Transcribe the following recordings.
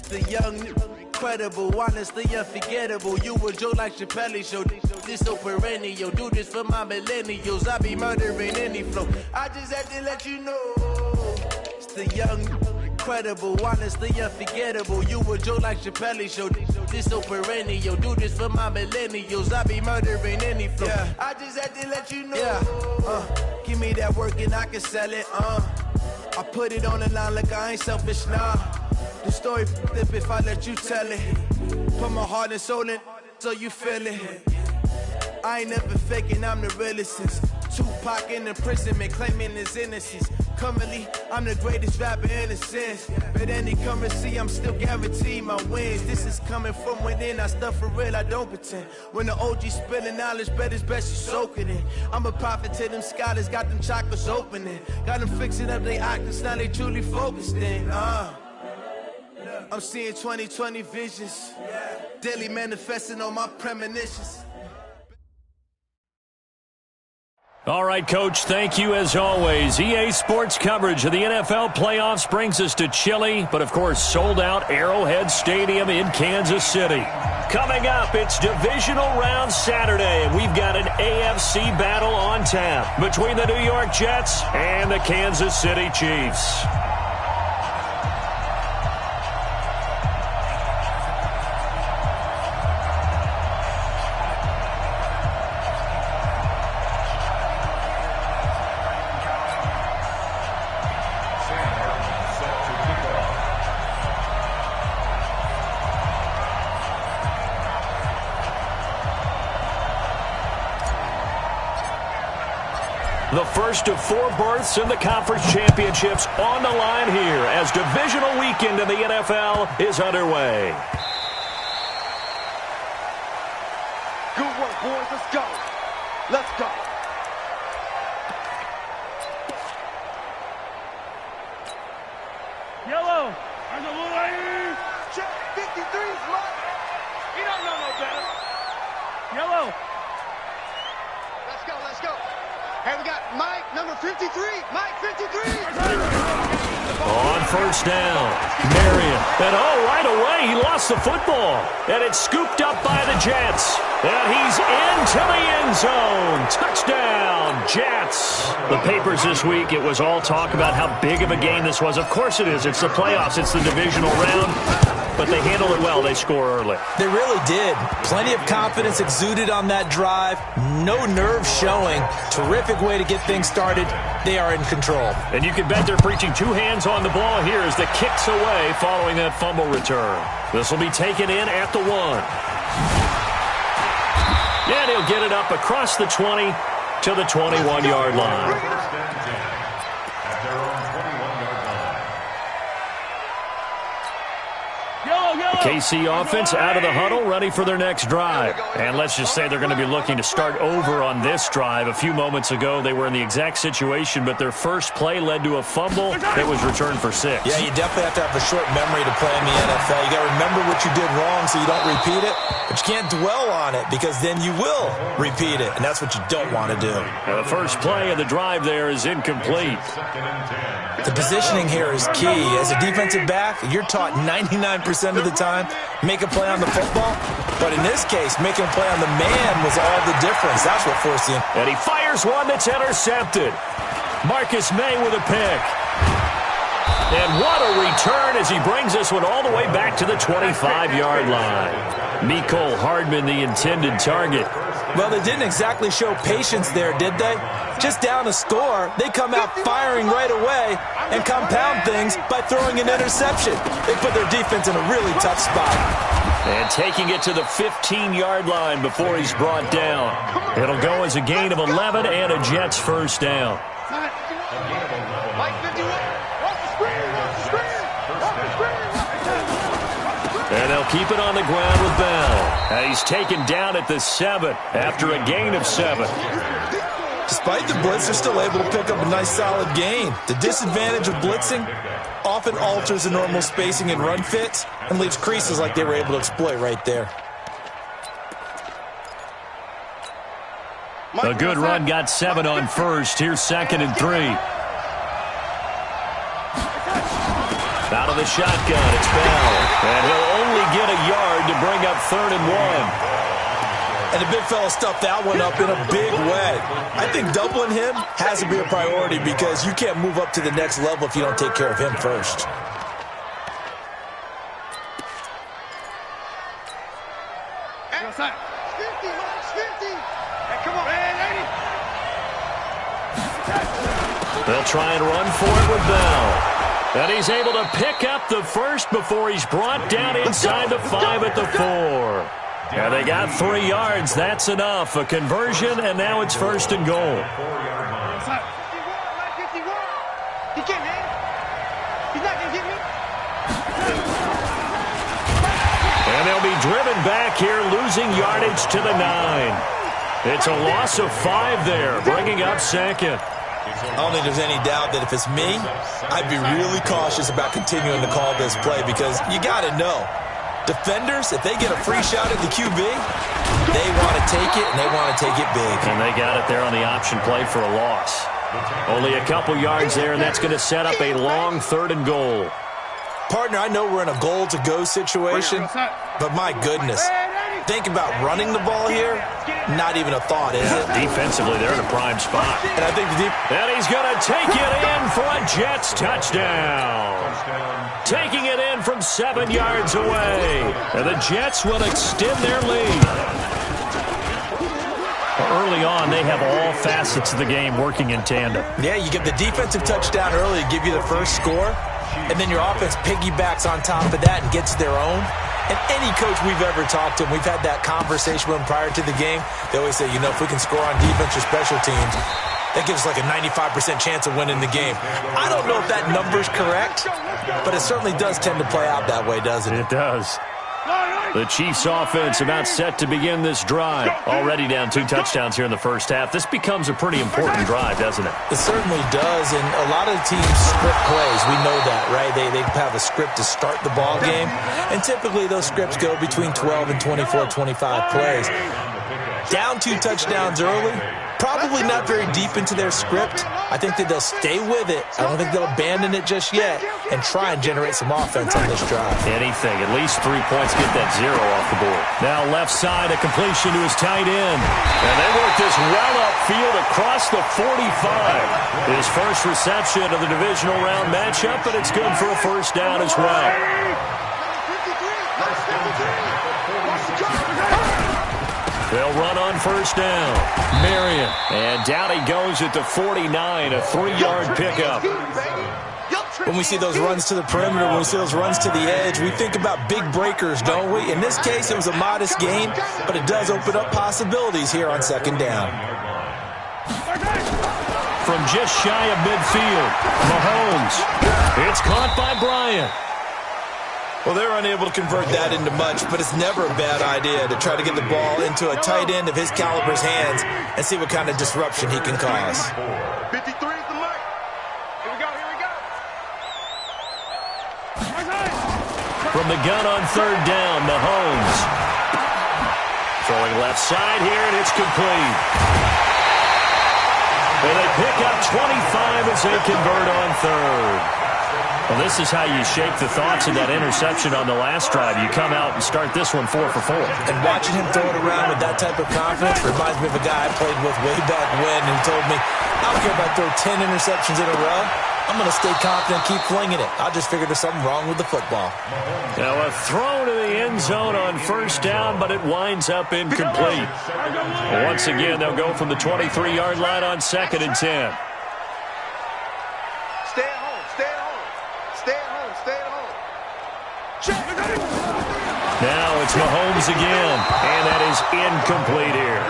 The young, incredible, honestly unforgettable. You a joke like Chappelle Show. This so perennial. Do this for my millennials. I be murdering any flow. I just had to let you know. It's the young, incredible, honestly unforgettable. You a joke like Chappelle Show. This so perennial. Do this for my millennials. I be murdering any flow. Yeah. I just had to let you know. Yeah. Give me that work and I can sell it. I put it on the line like I ain't selfish, nah. The story flip if I let you tell it. Put my heart and soul in so you feel it. I ain't never faking, I'm the realest since Tupac in imprisonment, claiming his innocence. Currently, I'm the greatest rapper in a sense. But any currency, I'm still guaranteed my wins. This is coming from within, I stuff for real, I don't pretend. When the OG spilling knowledge, bet it's best you soak it in. I'm a prophet to them scholars, got them chakras opening. Got them fixing up their octaves, now they truly focused in. I'm seeing 2020 visions, daily manifesting on my premonitions. All right, Coach, thank you as always. EA Sports coverage of the NFL playoffs brings us to chilly, but of course sold-out Arrowhead Stadium in Kansas City. Coming up, it's Divisional Round Saturday, and we've got an AFC battle on tap between the New York Jets and the Kansas City Chiefs. The first of 4 berths in the conference championships on the line here as divisional weekend in the NFL is underway. Good work, boys. Let's go. Let's go. Yellow. There's a little lady. Check 53's Mike. He don't know no better. Yellow. Let's go. Let's go. Hey, we got Mike, number 53. Mike, 53. On first down, Marion. And right away, he lost the football. And it's scooped up by the Jets. And he's into the end zone. Touchdown, Jets. The papers this week, it was all talk about how big of a game this was. Of course it is. It's the playoffs. It's the divisional round. But they handled it well. They score early. They really did. Plenty of confidence exuded on that drive. No nerves showing. Terrific way to get things started. They are in control. And you can bet they're preaching 2 hands on the ball here as the kick's away following that fumble return. This will be taken in at the 1. And he'll get it up across the 20 to the 21-yard line. KC offense out of the huddle, ready for their next drive. And let's just say they're going to be looking to start over on this drive. A few moments ago, they were in the exact situation, but their first play led to a fumble that was returned for 6. Yeah, you definitely have to have a short memory to play in the NFL. You got to remember what you did wrong so you don't repeat it, but you can't dwell on it because then you will repeat it, and that's what you don't want to do. Now, the first play of the drive there is incomplete. The positioning here is key. As a defensive back, you're taught 99% of the time, make a play on the football. But in this case, making a play on the man was all the difference. That's what forced him. And he fires one that's intercepted. Marcus May with a pick. And what a return as he brings this one all the way back to the 25-yard line. Mecole Hardman, the intended target. Well, they didn't exactly show patience there, did they? Just down a score, they come out firing right away and compound things by throwing an interception. They put their defense in a really tough spot. And taking it to the 15-yard line before he's brought down. It'll go as a gain of 11 and a Jets first down. And they'll keep it on the ground with Bell. And he's taken down at the 7 after a gain of 7. Despite the blitz, they're still able to pick up a nice solid gain. The disadvantage of blitzing often alters the normal spacing and run fits and leaves creases like they were able to exploit right there. A good run got 7 on first. Here's 2nd and 3. Out of the shotgun, it's Bell. And he'll only get a yard to bring up 3rd and 1. And the big fella stuffed that one up in a big way. I think doubling him has to be a priority because you can't move up to the next level if you don't take care of him first. Hey, 50, Mark, 50. Hey, come on, lady. They'll try and run for it with Bell. And he's able to pick up the first before he's brought down inside the 5 at the 4. And they got 3 yards. That's enough. A conversion, and now it's 1st and goal. 51. He can't hit. He's not going to get me. And they'll be driven back here, losing yardage to the 9. It's a loss of 5 there, bringing up 2nd. I don't think there's any doubt that if it's me, I'd be really cautious about continuing to call this play because you got to know. Defenders, if they get a free shot at the QB, they want to take it, and they want to take it big. And they got it there on the option play for a loss. Only a couple yards there, and that's going to set up a long 3rd and goal. Partner, I know we're in a goal-to-go situation, but my goodness, think about running the ball here, not even a thought, is it? Defensively, they're in a prime spot. And I think and he's going to take it in for a Jets touchdown. Taking it in from 7 yards away. And the Jets will extend their lead. Early on, they have all facets of the game working in tandem. Yeah, you get the defensive touchdown early to give you the first score, and then your offense piggybacks on top of that and gets their own. And any coach we've ever talked to, and we've had that conversation with them prior to the game, they always say, you know, if we can score on defense or special teams, that gives us like a 95% chance of winning the game. I don't know if that number's correct, but it certainly does tend to play out that way, doesn't it? It does. The Chiefs offense about set to begin this drive. Already down 2 touchdowns here in the first half. This becomes a pretty important drive, doesn't it? It certainly does, and a lot of the teams script plays. We know that, right? They have a script to start the ball game, and typically those scripts go between 12 and 24, 25 plays. Down 2 touchdowns early, probably not very deep into their script. I think that they'll stay with it. I don't think they'll abandon it just yet and try and generate some offense on this drive. Anything. At least 3 points, get that 0 off the board. Now left side, a completion to his tight end. And they work this well upfield across the 45. His first reception of the divisional round matchup, but it's good for a first down as well. They'll run on first down. Marion. And down he goes at the 49, a 3-yard pickup. When we see those runs to the perimeter, when we see those runs to the edge, we think about big breakers, don't we? In this case, it was a modest gain, but it does open up possibilities here on second down. From just shy of midfield, Mahomes. It's caught by Bryant. Well, they're unable to convert that into much, but it's never a bad idea to try to get the ball into a tight end of his caliber's hands and see what kind of disruption he can cause. 53 is the mark. Here we go, here we go. From the gun on third down, Mahomes. Throwing left side here, and it's complete. And they pick up 25 as they convert on third. Well, this is how you shake the thoughts of that interception on the last drive. You come out and start this one 4 for 4. And watching him throw it around with that type of confidence reminds me of a guy I played with way back when who told me, I don't care if I throw 10 interceptions in a row. I'm going to stay confident, keep flinging it. I just figured there's something wrong with the football. Now a throw to the end zone on first down, but it winds up incomplete. Once again, they'll go from the 23-yard line on 2nd and 10. Now it's Mahomes again, and that is incomplete here.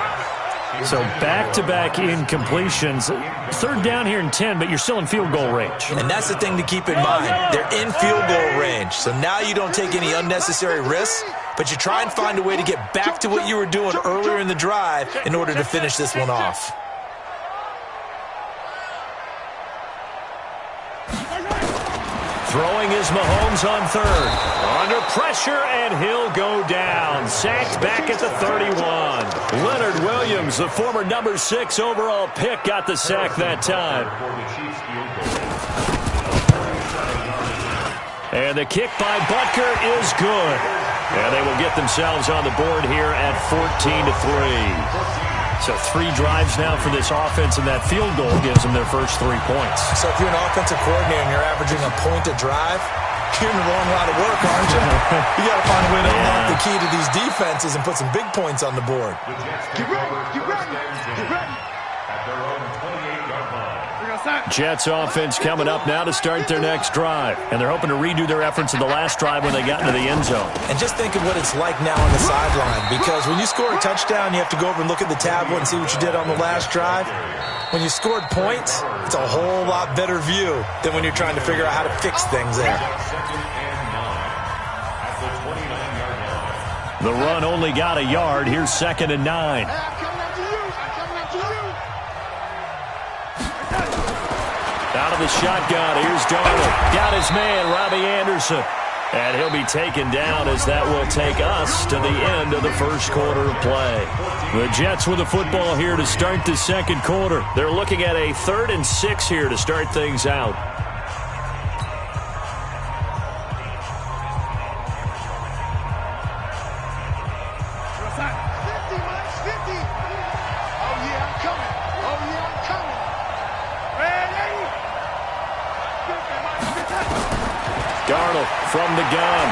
So back-to-back incompletions. Third down here and 10, but you're still in field goal range. And that's the thing to keep in mind. They're in field goal range. So now you don't take any unnecessary risks, but you try and find a way to get back to what you were doing earlier in the drive in order to finish this one off. Throwing is Mahomes on third. Under pressure, and he'll go down. Sacked back at the 31. Leonard Williams, the former number 6 overall pick, got the sack that time. And the kick by Butker is good. And they will get themselves on the board here at 14-3. So 3 drives now for this offense, and that field goal gives them their first 3 points. So if you're an offensive coordinator and you're averaging a point a drive, you're in the wrong line of work, aren't you? You got to find a way to unlock the key to these defenses and put some big points on the board. Get ready, get ready, get ready. Jets offense coming up now to start their next drive. And they're hoping to redo their efforts in the last drive when they got into the end zone. And just think of what it's like now on the sideline. Because when you score a touchdown, you have to go over and look at the tablet and see what you did on the last drive. When you scored points, it's a whole lot better view than when you're trying to figure out how to fix things there. The run only got a yard. Here's 2nd and 9. Out of the shotgun, here's Darnold. Got his man, Robbie Anderson. And he'll be taken down as that will take us to the end of the first quarter of play. The Jets with the football here to start the second quarter. They're looking at a 3rd and 6 here to start things out. Darnold from the gun.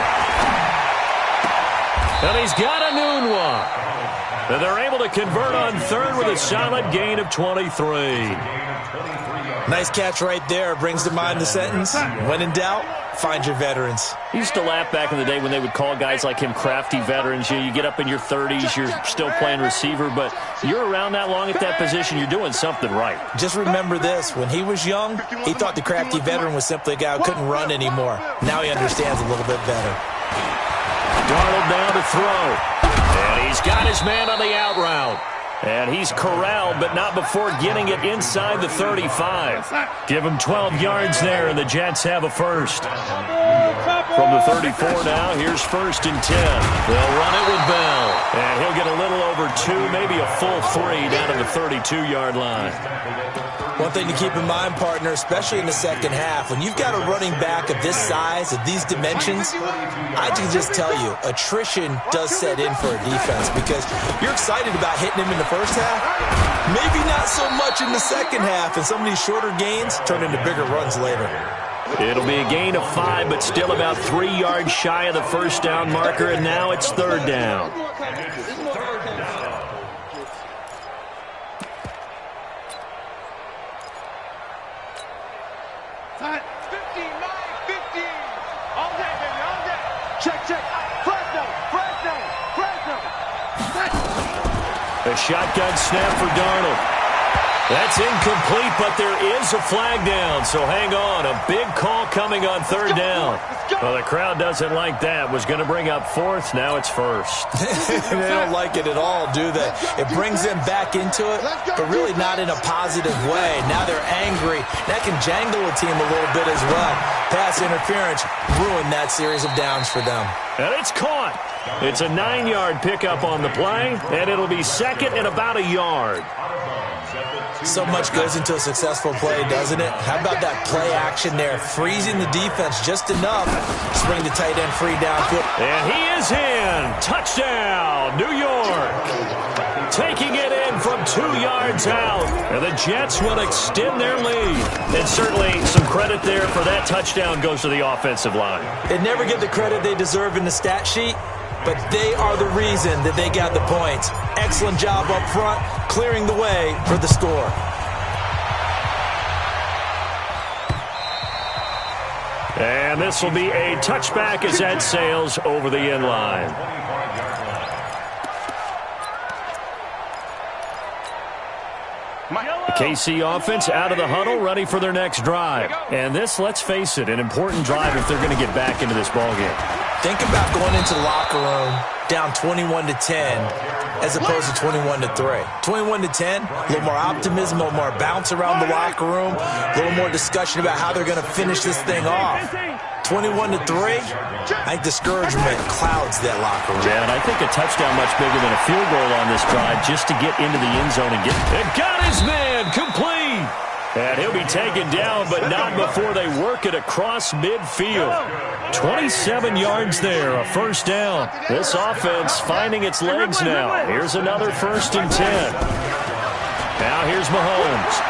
And he's got a noon one. And they're able to convert on 3rd with a solid gain of 23. Nice catch right there. Brings to mind the sentence, when in doubt, find your veterans. He used to laugh back in the day when they would call guys like him crafty veterans. You get up in your 30s, you're still playing receiver, but you're around that long at that position, you're doing something right. Just remember this. When he was young, he thought the crafty veteran was simply a guy who couldn't run anymore. Now he understands a little bit better. Darnold down to throw. And he's got his man on the out route. And he's corralled, but not before getting it inside the 35. Give him 12 yards there, and the Jets have a first. From the 34 now, here's 1st and 10. They'll run it with Bell. And he'll get a little over 2, maybe a full 3 down to the 32-yard line. One thing to keep in mind, partner, especially in the second half, when you've got a running back of this size, of these dimensions, I can just tell you, attrition does set in for a defense because you're excited about hitting him in the first half, maybe not so much in the second half, and some of these shorter gains turn into bigger runs later. It'll be a gain of 5, but still about 3 yards shy of the first down marker, and now it's 3rd down. A shotgun snap for Darnold. That's incomplete, but there is a flag down, so hang on. A big call coming on 3rd down. Well, the crowd doesn't like that. Was going to bring up 4th. Now it's 1st. They don't like it at all, do they? It brings them back into it, but really not in a positive way. Now they're angry. That can jangle a team a little bit as well. Pass interference ruined that series of downs for them. And it's caught. It's a 9-yard pickup on the play, and it'll be 2nd and about a yard. So much goes into a successful play, doesn't it? How about that play action there, freezing the defense just enough to bring the tight end free downfield. And he is in. Touchdown, New York. Taking it in from 2 yards out. And the Jets will extend their lead. And certainly some credit there for that touchdown goes to the offensive line. They never get the credit they deserve in the stat sheet, but they are the reason that they got the points. Excellent job up front, clearing the way for the score. And this will be a touchback as that sails over the end line. The KC offense out of the huddle, ready for their next drive. And this, let's face it, an important drive if they're going to get back into this ballgame. Think about going into the locker room down 21-10 as opposed to 21-3. 21-10, a little more optimism, a little more bounce around the locker room, a little more discussion about how they're going to finish this thing off. 21-3, I think discouragement clouds that locker room. Yeah, and I think a touchdown much bigger than a field goal on this drive just to get into the end zone and get... And got his man complete! And he'll be taken down, but not before they work it across midfield. 27 yards there, a first down. This offense finding its legs now. Here's another 1st and 10. Now here's Mahomes.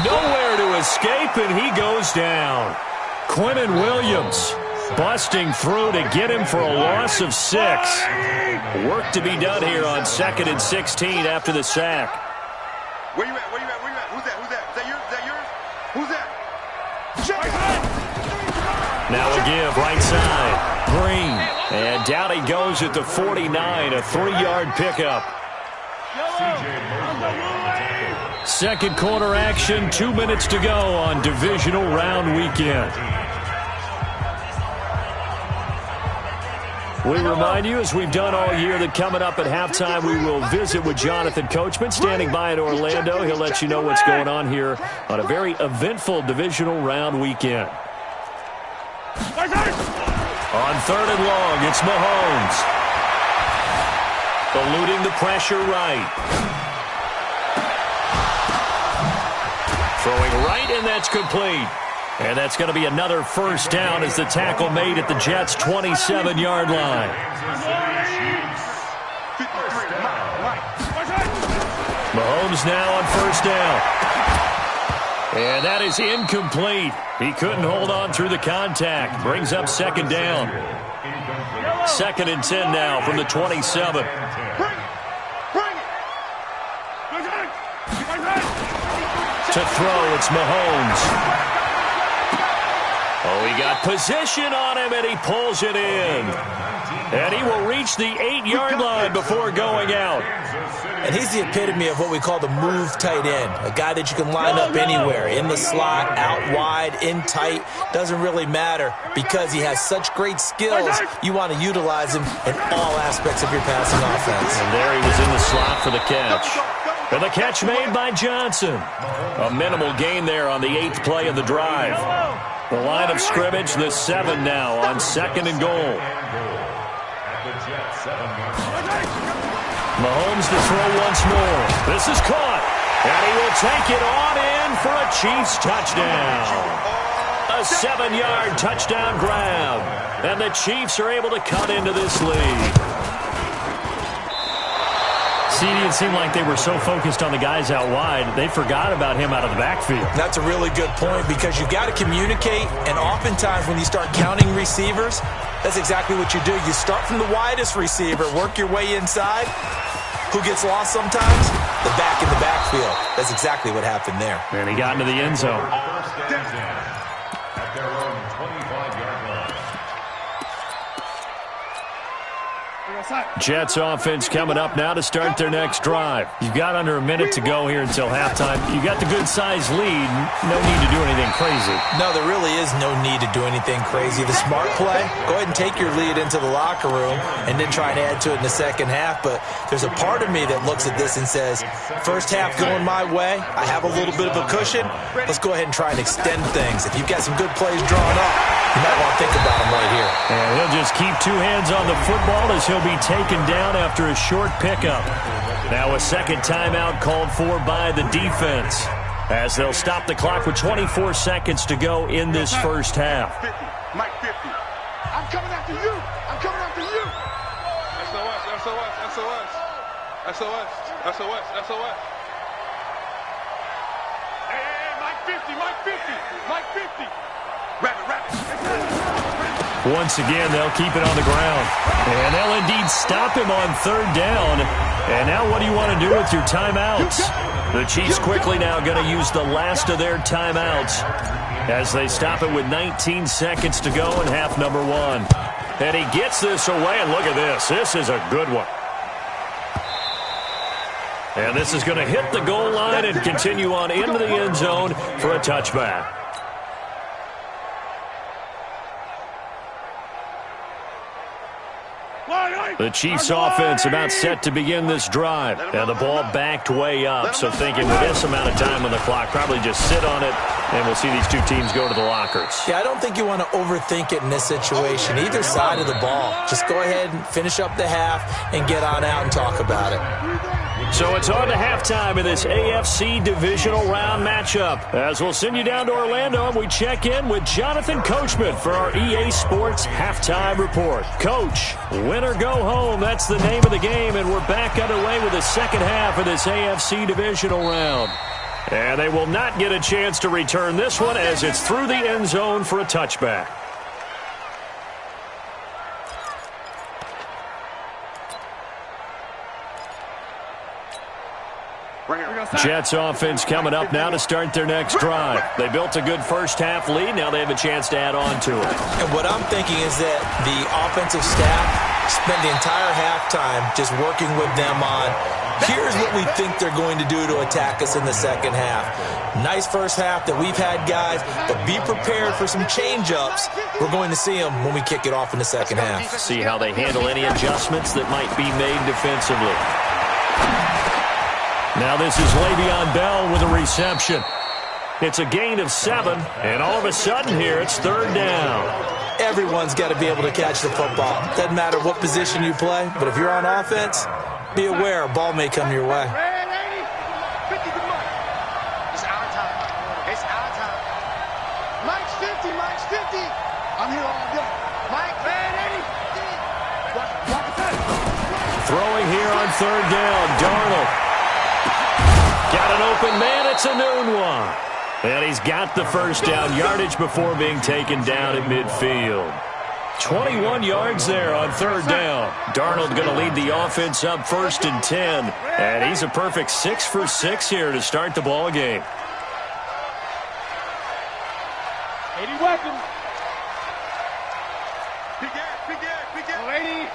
Nowhere to escape, and he goes down. Quinnen Williams busting through to get him for a loss of 6. Work to be done here on 2nd and 16 after the sack. Where you at? Where you at? Where you at? Who's that? Who's that? Is that yours? Is that yours? Who's that? Now a give, right side. Green. And down he goes at the 49, a 3-yard pickup. Second quarter action, 2 minutes to go on divisional round weekend. We remind you, as we've done all year, that coming up at halftime, we will visit with Jonathan Coachman, standing by in Orlando. He'll let you know what's going on here on a very eventful divisional round weekend. On 3rd and long, it's Mahomes. Eluding the pressure right. Throwing right, and that's complete. And that's going to be another first down as the tackle made at the Jets' 27-yard line. Mahomes now on first down. And that is incomplete. He couldn't hold on through the contact. Brings up 2nd down. 2nd and 10 now from the 27. To throw, it's Mahomes. Oh, he got position on him, and he pulls it in. And he will reach the 8-yard line before going out. And he's the epitome of what we call the move tight end, a guy that you can line up anywhere, in the slot, out wide, in tight, doesn't really matter because he has such great skills. You want to utilize him in all aspects of your passing offense. And there he was in the slot for the catch. And the catch made by Johnson. A minimal gain there on the 8th play of the drive. The line of scrimmage, the 7 now on 2nd and goal. Mahomes to throw once more. This is caught. And he will take it on in for a Chiefs touchdown. A 7-yard touchdown grab. And the Chiefs are able to cut into this lead. It seemed like they were so focused on the guys out wide, they forgot about him out of the backfield. That's a really good point because you've got to communicate, and oftentimes when you start counting receivers, that's exactly what you do. You start from the widest receiver, work your way inside. Who gets lost sometimes? The back in the backfield. That's exactly what happened there. And he got into the end zone. At their own 25-yard line. Jets offense coming up now to start their next drive. You've got under a minute to go here until halftime. You got the good-sized lead. No need to do anything crazy. No, there really is no need to do anything crazy. The smart play, go ahead and take your lead into the locker room and then try and add to it in the second half. But there's a part of me that looks at this and says, first half going my way, I have a little bit of a cushion. Let's go ahead and try and extend things. If you've got some good plays drawn up, you might want to think about them right here. And he'll just keep 2 hands on the football as he'll be taken down after a short pickup. Now a second timeout called for by the defense as they'll stop the clock with 24 seconds to go in this first half. 50, Mike 50. I'm coming after you. I'm coming after you. SOS, SOS, SOS. SOS, SOS, SOS. Hey, Mike 50, Mike 50, Mike 50. Rabbit. Once again, they'll keep it on the ground. And they'll indeed stop him on 3rd down. And now what do you want to do with your timeouts? The Chiefs quickly now going to use the last of their timeouts as they stop it with 19 seconds to go in half number 1. And he gets this away, and look at this. This is a good one. And this is going to hit the goal line and continue on into the end zone for a touchback. The Chiefs offense about set to begin this drive. And the ball backed way up. So thinking with this amount of time on the clock, probably just sit on it, and we'll see these two teams go to the lockers. Yeah, I don't think you want to overthink it in this situation. Either side of the ball. Just go ahead and finish up the half and get on out and talk about it. So it's on to halftime in this AFC divisional round matchup. As we'll send you down to Orlando, and we check in with Jonathan Coachman for our EA Sports halftime report. Coach, win or go home, that's the name of the game, and we're back underway with the second half of this AFC divisional round. And they will not get a chance to return this one as it's through the end zone for a touchback. Jets offense coming up now to start their next drive. They built a good first-half lead. Now they have a chance to add on to it. And what I'm thinking is that the offensive staff spent the entire halftime just working with them on, here's what we think they're going to do to attack us in the second half. Nice first half that we've had, guys, but be prepared for some change-ups. We're going to see them when we kick it off in the second half. See how they handle any adjustments that might be made defensively. Now this is Le'Veon Bell with a reception. It's a gain of 7, and all of a sudden here it's third down. Everyone's got to be able to catch the football. Doesn't matter what position you play, but if you're on offense, be aware a ball may come your way. It's our time. It's our time. Mike's 50. Mike's 50. I'm here all day. Mike, man, 80. Throwing here on third down, Darnold. Got an open man, it's a noon one. And he's got the first down yardage before being taken down at midfield. 21 yards there on third down. Darnold going to lead the offense up 1st and 10. And he's a perfect 6 for 6 here to start the ball game. 80 weapons. Big gap. 80.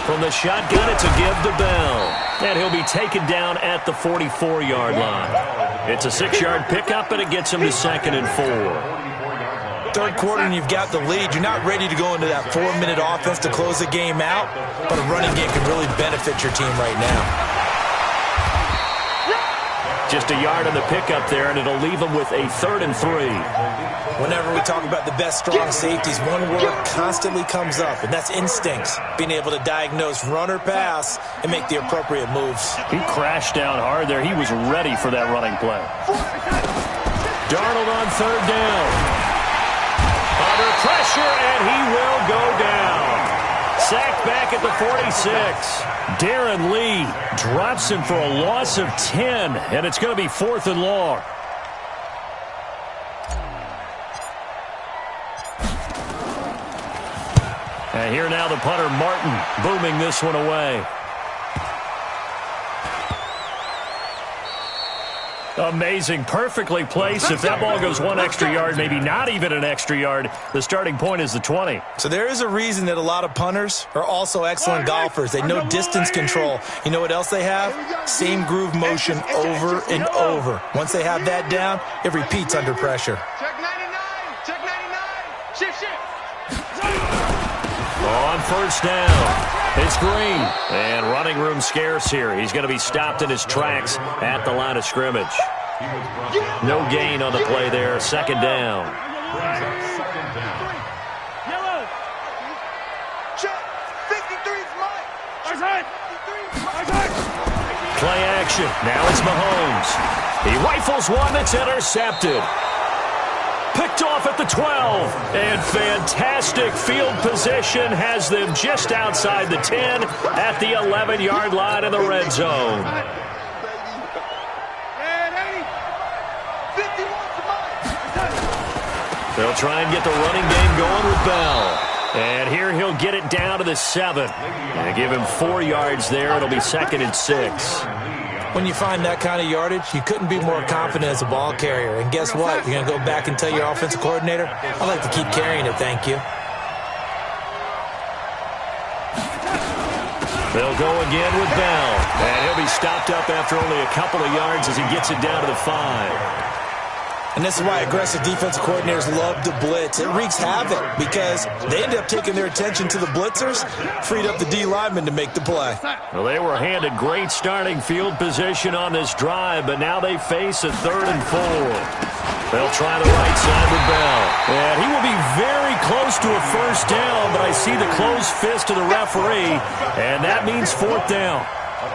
From the shotgun, it's a give to Bell. And he'll be taken down at the 44-yard line. It's a 6-yard pickup, and it gets him to 2nd and 4. Third quarter and you've got the lead. You're not ready to go into that 4-minute offense to close the game out, but a running game can really benefit your team right now. Just a yard on the pickup there, and it'll leave him with a 3rd and 3. Whenever we talk about the best strong safeties, one word constantly comes up, and that's instincts. Being able to diagnose run or pass and make the appropriate moves. He crashed down hard there. He was ready for that running play. Darnold on third down. Under pressure, and he will go down. Sacked back at the 46. Darren Lee drops him for a loss of 10, and it's going to be 4th and long. And here now the punter, Martin, booming this one away. Amazing, perfectly placed. If that ball goes 1 extra yard, maybe not even an extra yard, the starting point is the 20. So there is a reason that a lot of punters are also excellent golfers. They know distance control. You know what else they have? Same groove motion over and over. Once they have that down, it repeats under pressure. Check 99. Check 99. Shift. On first down, it's Green. And running room scarce here. He's going to be stopped in his tracks at the line of scrimmage. No gain on the play there. 2nd down. Yellow. Check. 53's Mike. Play action. Now it's Mahomes. He rifles one that's intercepted. Picked off at the 12. And fantastic field position has them just outside the 10 at the 11-yard line in the red zone. They'll try and get the running game going with Bell. And here he'll get it down to the 7. And give him 4 yards there. It'll be 2nd and 6. When you find that kind of yardage, you couldn't be more confident as a ball carrier. And guess what? You're going to go back and tell your offensive coordinator, I'd like to keep carrying it, thank you. They'll go again with Bell. And he'll be stopped up after only a couple of yards as he gets it down to the 5. And this is why aggressive defensive coordinators love to blitz. It wreaks havoc because they end up taking their attention to the blitzers, freed up the D linemen to make the play. Well, they were handed great starting field position on this drive, but now they face a 3rd and 4. They'll try the right side with Bell. And he will be very close to a first down, but I see the closed fist of the referee, and that means fourth down.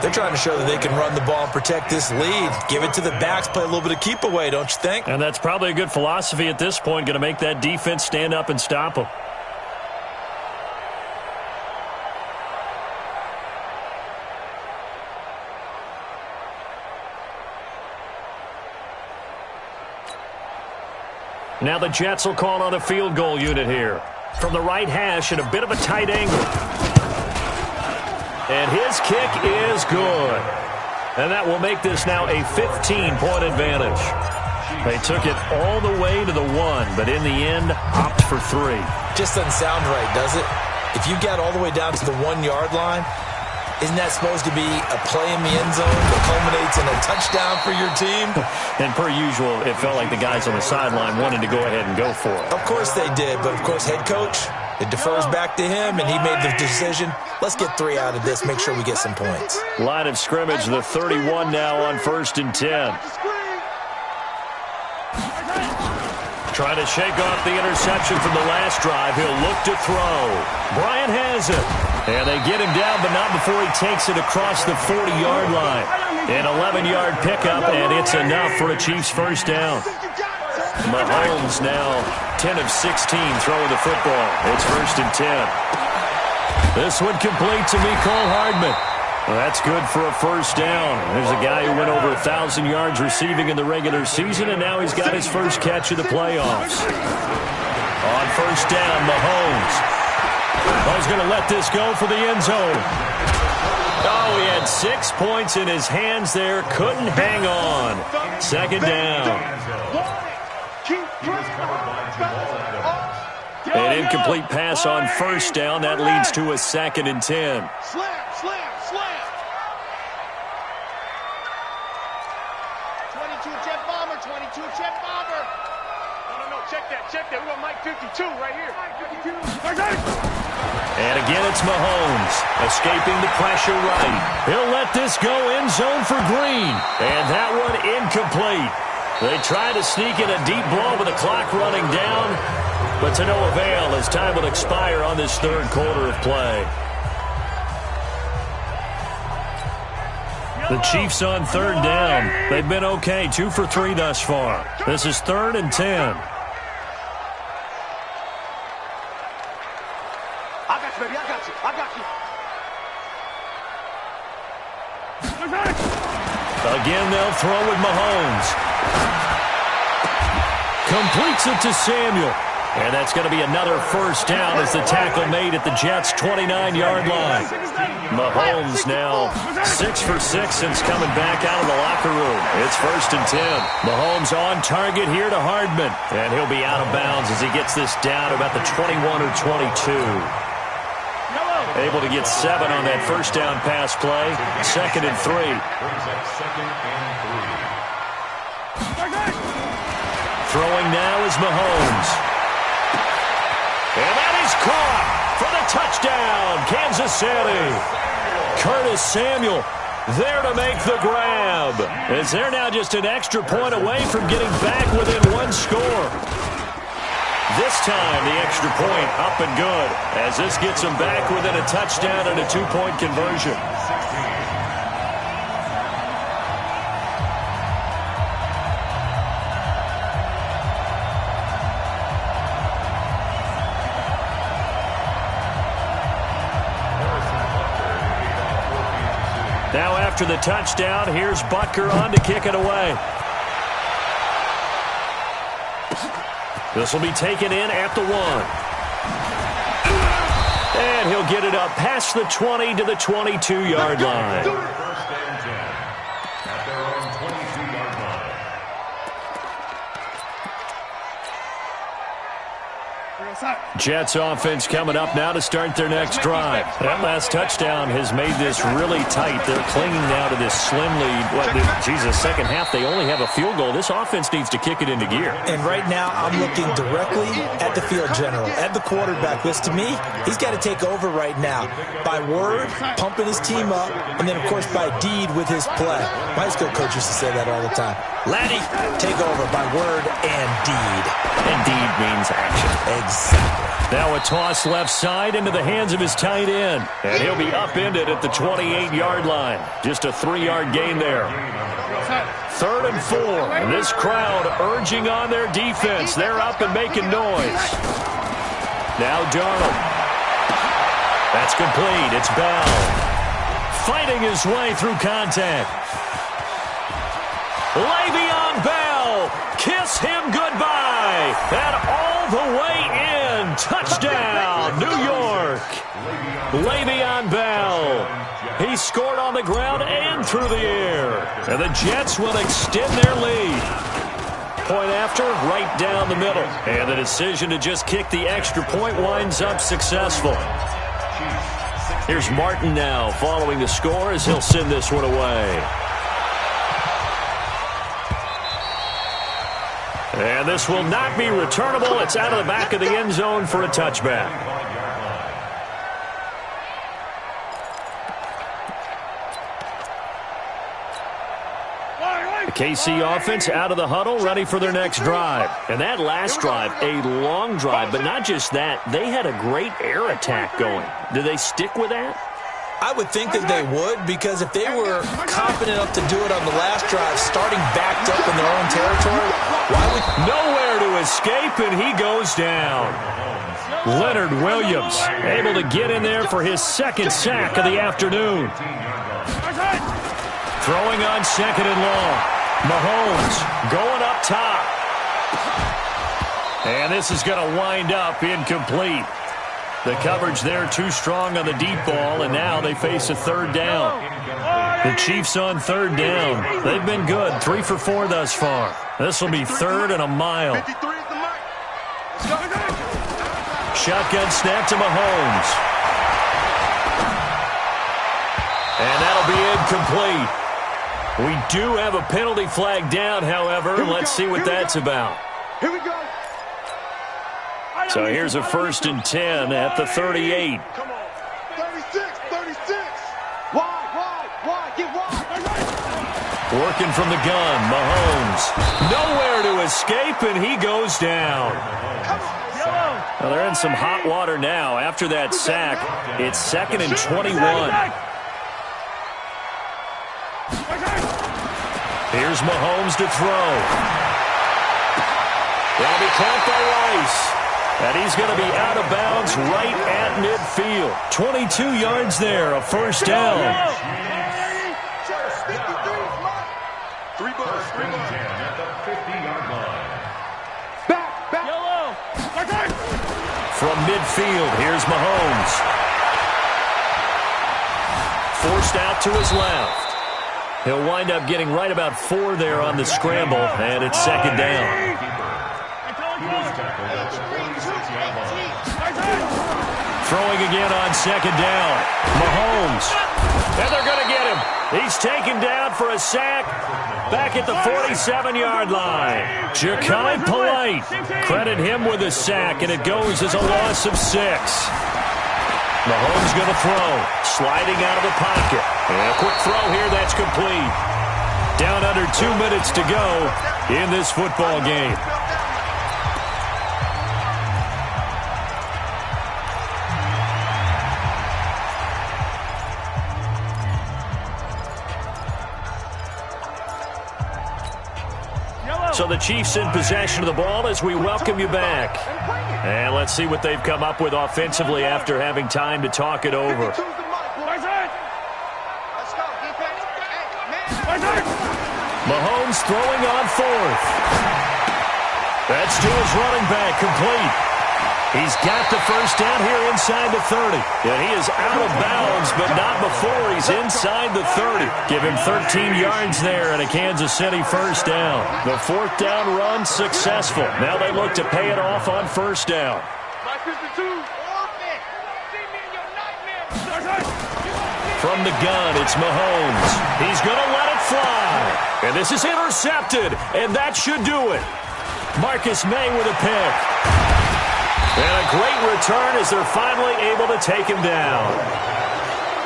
They're trying to show that they can run the ball and protect this lead. Give it to the backs, play a little bit of keep away, don't you think? And that's probably a good philosophy at this point, going to make that defense stand up and stop them. Now the Jets will call on a field goal unit here. From the right hash at a bit of a tight angle. And his kick is good. And that will make this now a 15-point advantage. They took it all the way to the 1, but in the end, opt for 3. Just doesn't sound right, does it? If you got all the way down to the 1-yard line, isn't that supposed to be a play in the end zone that culminates in a touchdown for your team? And per usual, it felt like the guys on the sideline wanted to go ahead and go for it. Of course they did, but of course head coach, it defers back to him, and he made the decision, let's get 3 out of this, make sure we get some points. Line of scrimmage, the 31 now on 1st and 10. Trying to shake off the interception from the last drive. He'll look to throw. Bryant has it. And they get him down, but not before he takes it across the 40-yard line. An 11-yard pickup, and it's enough for a Chiefs first down. Mahomes now 10 of 16 throwing the football. It's 1st and 10. This one complete to Mecole Hardman. Well, that's good for a first down. There's a guy who went over 1,000 yards receiving in the regular season, and now he's got his first catch of the playoffs. On first down, Mahomes. He's going to let this go for the end zone. Oh, he had 6 points in his hands there. Couldn't hang on. 2nd down. An incomplete pass on first down. That leads to a 2nd and 10. Slam. 22 jet bomber, 22 jet bomber. No, check that. We got Mike 52 right here. And again, it's Mahomes escaping the pressure right. He'll let this go end zone for Green. And that one incomplete. They try to sneak in a deep ball with the clock running down, but to no avail as time will expire on this 3rd quarter of play. The Chiefs on 3rd down. They've been okay, 2 for 3 thus far. This is 3rd and 10. I got you. Again, they'll throw with Mahomes. Completes it to Samuel. And that's going to be another first down as the tackle made at the Jets' 29-yard line. Mahomes now 6 for 6 since coming back out of the locker room. It's 1st and 10. Mahomes on target here to Hardman. And he'll be out of bounds as he gets this down about the 21 or 22. Able to get 7 on that first down pass play. 2nd and 3. Throwing now is Mahomes. And that is caught for the touchdown, Kansas City. Curtis Samuel there to make the grab. As they're now just an extra point away from getting back within 1 score. This time, the extra point up and good, as this gets them back within a touchdown and a 2-point conversion. Now after the touchdown, here's Butker on to kick it away. This will be taken in at the 1. And he'll get it up past the 20 to the 22-yard line. First and 10 at their own 22-yard line. Jets offense coming up now to start their next drive. That last touchdown has made this really tight. They're clinging now to this slim lead. Second half, they only have a field goal. This offense needs to kick it into gear. And right now, I'm looking directly at the field general, at the quarterback. Because to me, he's got to take over right now. By word, pumping his team up, and then, of course, by deed with his play. My high school coach used to say that all the time. Laddie, take over by word and deed. And deed means action. Exactly. Now a toss left side into the hands of his tight end. And he'll be upended at the 28-yard line. Just a 3-yard gain there. 3rd and 4. And this crowd urging on their defense. They're up and making noise. Now Darnold. That's complete. It's Bell. Fighting his way through contact. Le'Veon Bell. Kiss him goodbye. And all the way in. Touchdown, New York. Le'Veon Bell. He scored on the ground and through the air. And the Jets will extend their lead. Point after, right down the middle. And the decision to just kick the extra point winds up successful. Here's Martin now following the score as he'll send this one away. And this will not be returnable. It's out of the back of the end zone for a touchback. The KC offense out of the huddle, ready for their next drive. And that last drive, a long drive, but not just that. They had a great air attack going. Do they stick with that? I would think that they would, because if they were confident enough to do it on the last drive, starting backed up in their own territory, why would... Nowhere to escape, and he goes down. Leonard Williams able to get in there for his 2nd sack of the afternoon. Throwing on 2nd and long. Mahomes going up top. And this is going to wind up incomplete. The coverage there too strong on the deep ball, and now they face a 3rd down. The Chiefs on 3rd down. They've been good, 3 for 4 thus far. This will be 3rd and a mile. Shotgun snap to Mahomes. And that'll be incomplete. We do have a penalty flag down, however. Let's see what that's about. Here we go. So here's a 1st and 10 at the 38. Come on. 36, 36. Wide, get wide. Working from the gun, Mahomes. Nowhere to escape, and he goes down. Well, they're in some hot water now. After that sack, it's 2nd and 21. Here's Mahomes to throw. That'll be caught by Rice. And he's going to be out of bounds right at midfield. 22 yards there, a 1st down. 3 balls. At the 50-yard line. Back. From midfield, here's Mahomes. Forced out to his left. He'll wind up getting right about 4 there on the scramble, and it's 2nd down. Throwing again on 2nd down. Mahomes. And they're going to get him. He's taken down for a sack back at the 47-yard line. Ja'Kai Polite. Credit him with a sack, and it goes as a loss of 6. Mahomes going to throw. Sliding out of the pocket. And a quick throw here. That's complete. Down under 2 minutes to go in this football game. So the Chiefs in possession of the ball as we welcome you back. And let's see what they've come up with offensively after having time to talk it over. Mahomes throwing on 4th. That's to his running back, complete. He's got the 1st down here inside the 30. And he is out of bounds, but not before he's inside the 30. Give him 13 yards there and a Kansas City 1st down. The 4th down run successful. Now they look to pay it off on 1st down. From the gun, it's Mahomes. He's going to let it fly. And this is intercepted, and that should do it. Marcus May with a pick. And a great return as they're finally able to take him down.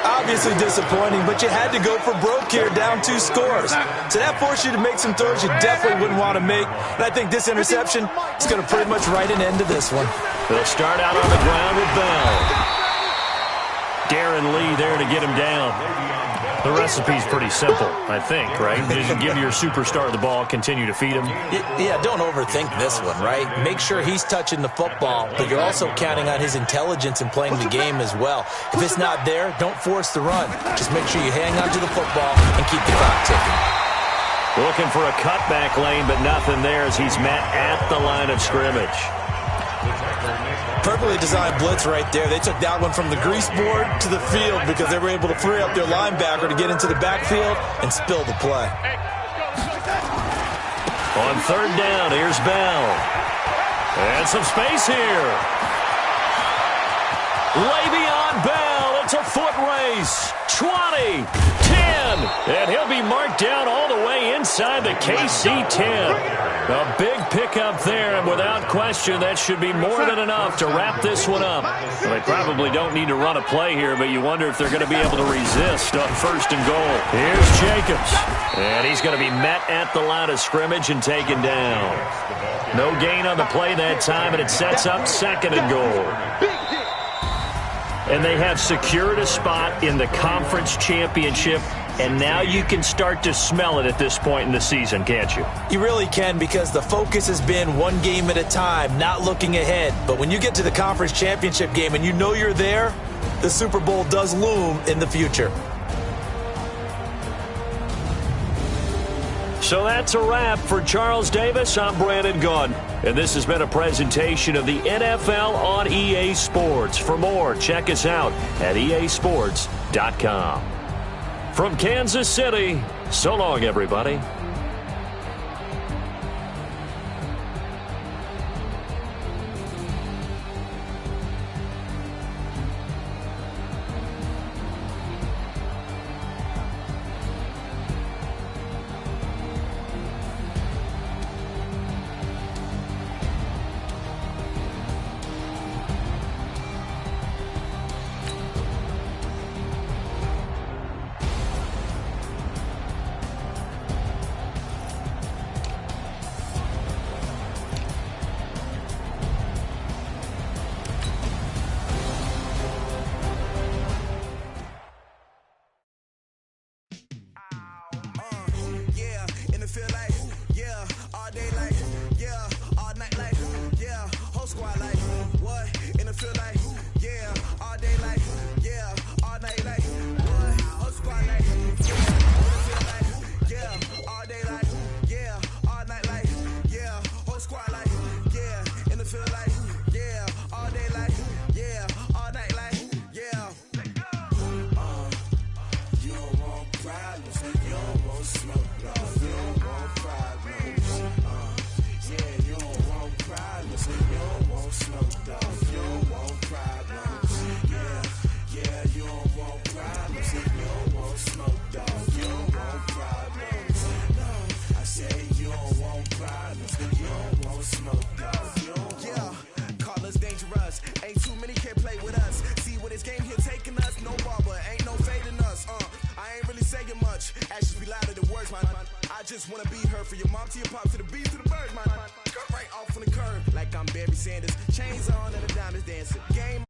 Obviously disappointing, but you had to go for broke here, down 2 scores. So that forced you to make some throws you definitely wouldn't want to make. And I think this interception is going to pretty much write an end to this one. They'll start out on the ground with Bell. Darren Lee there to get him down. The recipe's pretty simple, I think, right? Just give your superstar the ball, continue to feed him. Yeah, don't overthink this one, right? Make sure he's touching the football, but you're also counting on his intelligence in playing the game as well. If it's not there, don't force the run. Just make sure you hang on to the football and keep the clock ticking. Looking for a cutback lane, but nothing there as he's met at the line of scrimmage. Perfectly designed blitz right there. They took that one from the grease board to the field because they were able to free up their linebacker to get into the backfield and spill the play. On third down, here's Bell. And some space here. Le'Veon Bell, it's a foot race. 20, 10, and he'll be marked down all the way inside the KC 10. A big pickup there, and without question, that should be more than enough to wrap this one up. Well, they probably don't need to run a play here, but you wonder if they're going to be able to resist on first and goal. Here's Jacobs, and he's going to be met at the line of scrimmage and taken down. No gain on the play that time, and it sets up second and goal. And they have secured a spot in the conference championship, and now you can start to smell it at this point in the season, can't you? You really can, because the focus has been one game at a time, not looking ahead. But when you get to the conference championship game and you know you're there, the Super Bowl does loom in the future. So that's a wrap for Charles Davis. I'm Brandon Gunn, and this has been a presentation of the NFL on EA Sports. For more, check us out at easports.com. From Kansas City, so long, everybody. Just wanna be her, for your mom to your pop to the beat to the bird, man. Cut right off on the curb like I'm Barry Sanders. Chains on and the diamonds dancing. Game